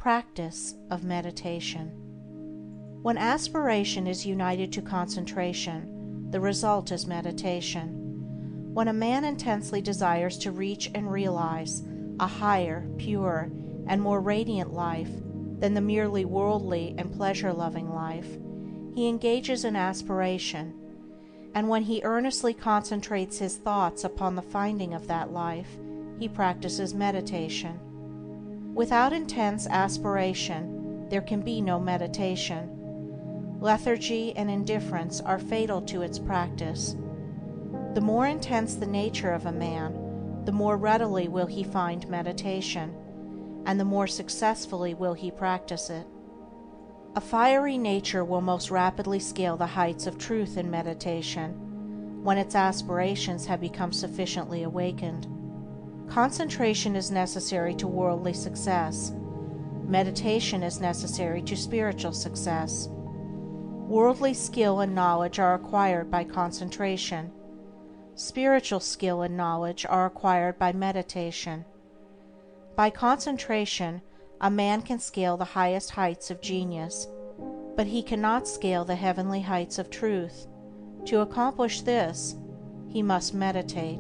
Practice of meditation. When aspiration is united to concentration, the result is meditation. When a man intensely desires to reach and realize a higher, purer, and more radiant life than the merely worldly and pleasure-loving life, he engages in aspiration, and when he earnestly concentrates his thoughts upon the finding of that life, he practices meditation. Without intense aspiration, there can be no meditation. Lethargy and indifference are fatal to its practice. The more intense the nature of a man, the more readily will he find meditation, and the more successfully will he practice it. A fiery nature will most rapidly scale the heights of truth in meditation, when its aspirations have become sufficiently awakened. Concentration is necessary to worldly success. Meditation is necessary to spiritual success. Worldly skill and knowledge are acquired by concentration. Spiritual skill and knowledge are acquired by meditation. By concentration, a man can scale the highest heights of genius, but he cannot scale the heavenly heights of truth. To accomplish this, he must meditate.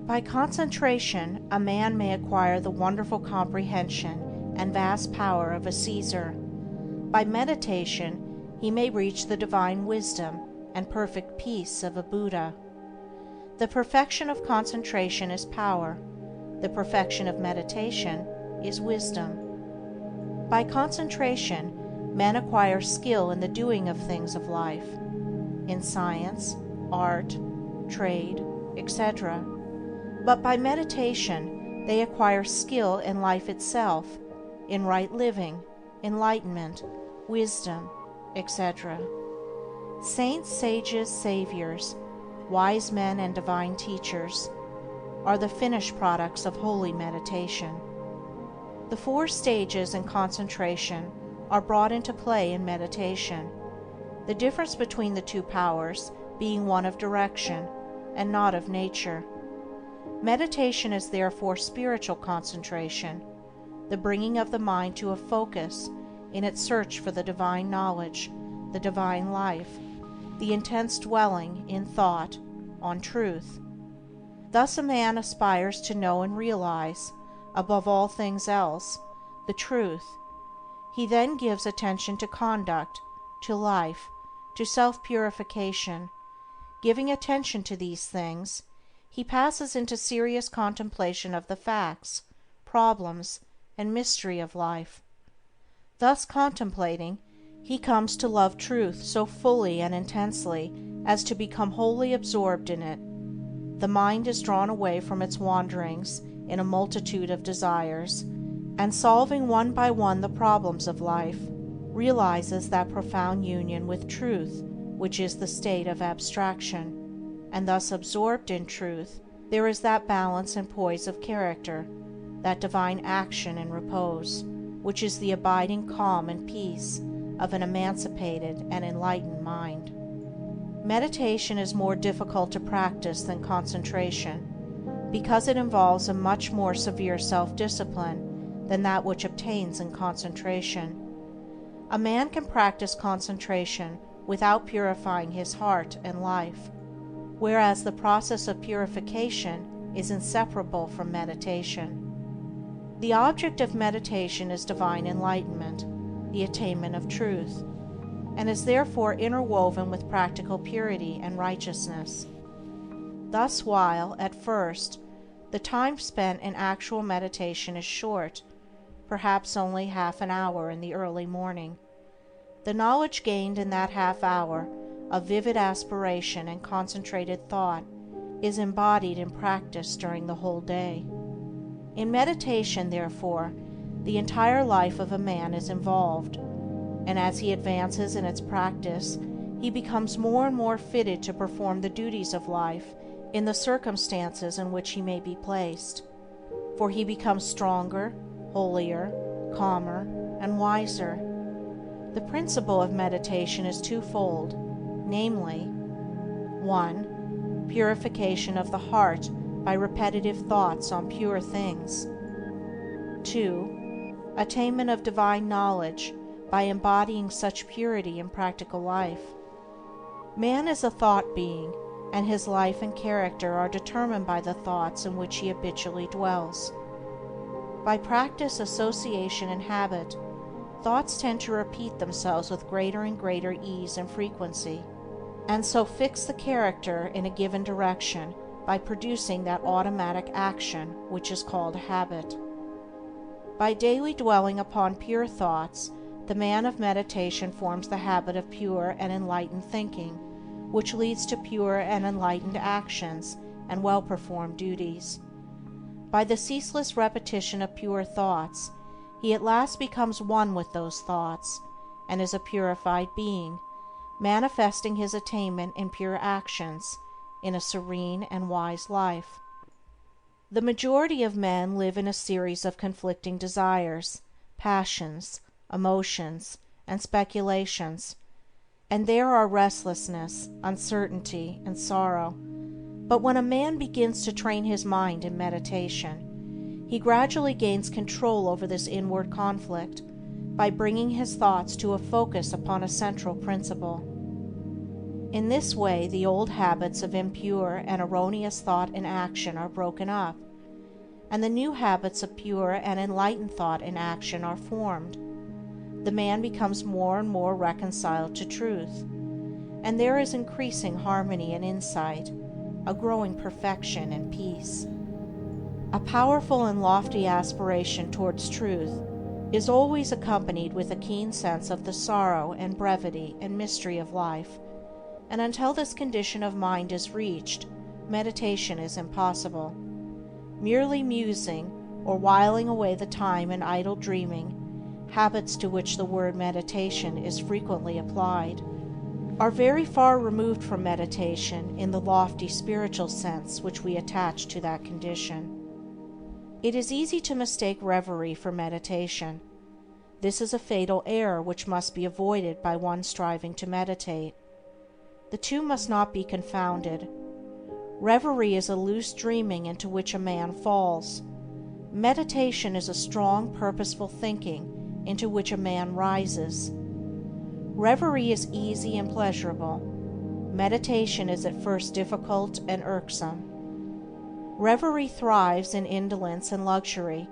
By concentration, a man may acquire the wonderful comprehension and vast power of a Caesar. By meditation, he may reach the divine wisdom and perfect peace of a Buddha. The perfection of concentration is power. The perfection of meditation is wisdom. By concentration, men acquire skill in the doing of things of life, in science, art, trade, etc. But by meditation, they acquire skill in life itself, in right living, enlightenment, wisdom, etc. Saints, sages, saviors, wise men, and divine teachers are the finished products of holy meditation. The 4 stages in concentration are brought into play in meditation, the difference between the 2 powers being one of direction and not of nature. Meditation is therefore spiritual concentration, the bringing of the mind to a focus in its search for the divine knowledge, the divine life, the intense dwelling in thought on truth. Thus a man aspires to know and realize, above all things else, the truth. He then gives attention to conduct, to life, to self-purification. Giving attention to these things, he passes into serious contemplation of the facts, problems, and mystery of life. Thus contemplating, he comes to love truth so fully and intensely as to become wholly absorbed in it. The mind is drawn away from its wanderings in a multitude of desires, and solving one by one the problems of life, realizes that profound union with truth which is the state of abstraction. And thus absorbed in truth, there is that balance and poise of character, that divine action and repose, which is the abiding calm and peace of an emancipated and enlightened mind. Meditation is more difficult to practice than concentration, because it involves a much more severe self-discipline than that which obtains in concentration. A man can practice concentration without purifying his heart and life, whereas the process of purification is inseparable from meditation. The object of meditation is divine enlightenment, the attainment of truth, and is therefore interwoven with practical purity and righteousness. Thus, while, at first, the time spent in actual meditation is short, perhaps only half an hour in the early morning, the knowledge gained in that half hour of vivid aspiration and concentrated thought is embodied in practice during the whole day. In meditation, therefore, the entire life of a man is involved, and as he advances in its practice, he becomes more and more fitted to perform the duties of life in the circumstances in which he may be placed, for he becomes stronger, holier, calmer, and wiser. The principle of meditation is twofold, namely, 1. Purification of the heart by repetitive thoughts on pure things. 2. attainment of divine knowledge by embodying such purity in practical life. Man is a thought being, and his life and character are determined by the thoughts in which he habitually dwells. By practice, association, and habit, thoughts tend to repeat themselves with greater and greater ease and frequency, and so fix the character in a given direction by producing that automatic action which is called a habit. By daily dwelling upon pure thoughts, the man of meditation forms the habit of pure and enlightened thinking, which leads to pure and enlightened actions and well-performed duties. By the ceaseless repetition of pure thoughts, he at last becomes one with those thoughts, and is a purified being, manifesting his attainment in pure actions, in a serene and wise life. The majority of men live in a series of conflicting desires, passions, emotions, and speculations, and there are restlessness, uncertainty, and sorrow. But when a man begins to train his mind in meditation, he gradually gains control over this inward conflict by bringing his thoughts to a focus upon a central principle. In this way, the old habits of impure and erroneous thought and action are broken up, and the new habits of pure and enlightened thought and action are formed. The man becomes more and more reconciled to truth, and there is increasing harmony and insight, a growing perfection and peace. A powerful and lofty aspiration towards truth is always accompanied with a keen sense of the sorrow and brevity and mystery of life, and until this condition of mind is reached, meditation is impossible. Merely musing, or whiling away the time in idle dreaming, habits to which the word meditation is frequently applied, are very far removed from meditation in the lofty spiritual sense which we attach to that condition. It is easy to mistake reverie for meditation. This is a fatal error which must be avoided by one striving to meditate. The two must not be confounded. Reverie is a loose dreaming into which a man falls. Meditation is a strong, purposeful thinking into which a man rises. Reverie is easy and pleasurable. Meditation is at first difficult and irksome. Reverie thrives in indolence and luxury.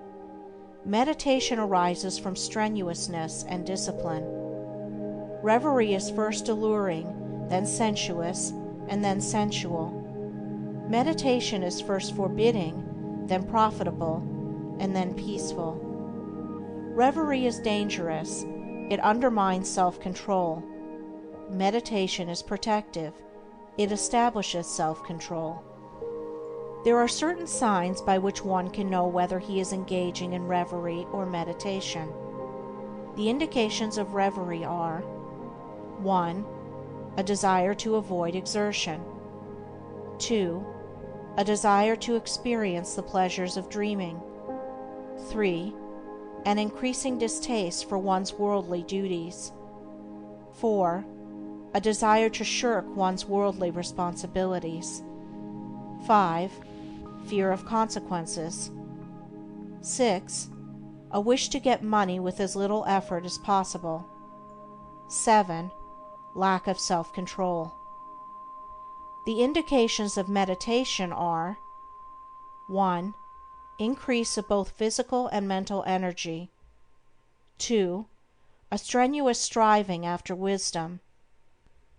Meditation arises from strenuousness and discipline. Reverie is first alluring, then sensuous, and then sensual. Meditation is first forbidding, then profitable, and then peaceful. Reverie is dangerous. It undermines self-control. Meditation is protective. It establishes self-control. There are certain signs by which one can know whether he is engaging in reverie or meditation. The indications of reverie are: 1. A desire to avoid exertion. 2. A desire to experience the pleasures of dreaming. 3. An increasing distaste for one's worldly duties. 4. A desire to shirk one's worldly responsibilities. 5. Fear of consequences. 6. A wish to get money with as little effort as possible. 7. Lack of self-control. The indications of meditation are: 1. Increase of both physical and mental energy. 2. A strenuous striving after wisdom.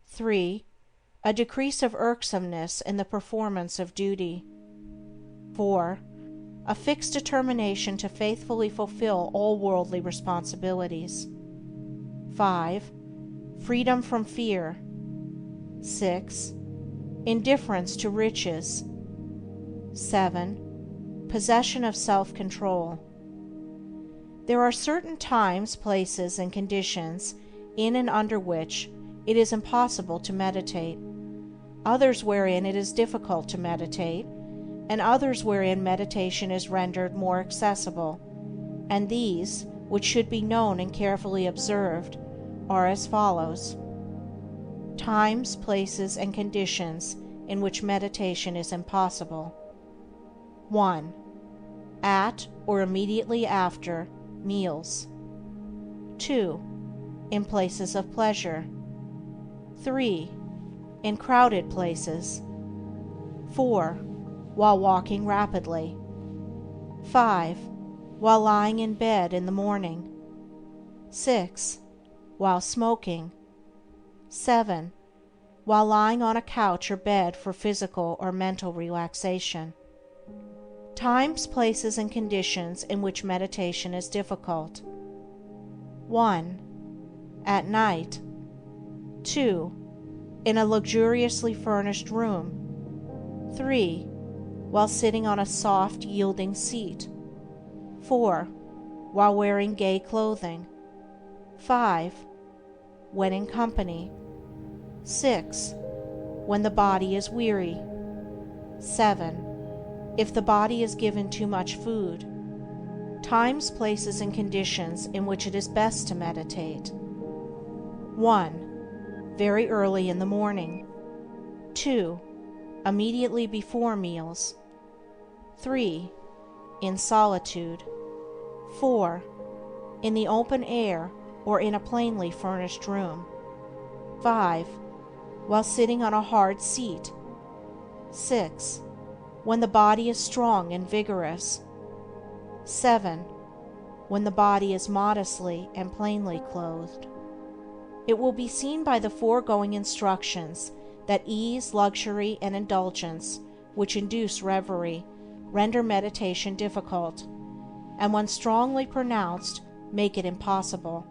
3. A decrease of irksomeness in the performance of duty. 4. A fixed determination to faithfully fulfill all worldly responsibilities. 5. Freedom from fear. 6. Indifference to riches. 7. Possession of self-control. There are certain times, places, and conditions in and under which it is impossible to meditate, others wherein it is difficult to meditate, and others wherein meditation is rendered more accessible, and these, which should be known and carefully observed, are as follows: times, places, and conditions in which meditation is impossible. 1. At or immediately after Meals. 2. In places of pleasure. 3. In crowded places. 4. While walking rapidly. 5. While lying in bed in the morning. 6. While smoking. 7. While lying on a couch or bed for physical or mental relaxation. Times, places, and conditions in which meditation is difficult. 1. At night. 2. In a luxuriously furnished room. 3. While sitting on a soft, yielding seat. 4. While wearing gay clothing. 5. When in company. 6. When the body is weary. 7. If the body is given too much food. Times, places, and conditions in which it is best to meditate. 1. Very early in the morning. 2. Immediately before meals. 3. In solitude. 4. In the open air or in a plainly furnished room. 5. While sitting on a hard seat. 6. When the body is strong and vigorous. 7. When the body is modestly and plainly clothed. It will be seen by the foregoing instructions that ease, luxury, and indulgence, which induce reverie, render meditation difficult, and when strongly pronounced, make it impossible.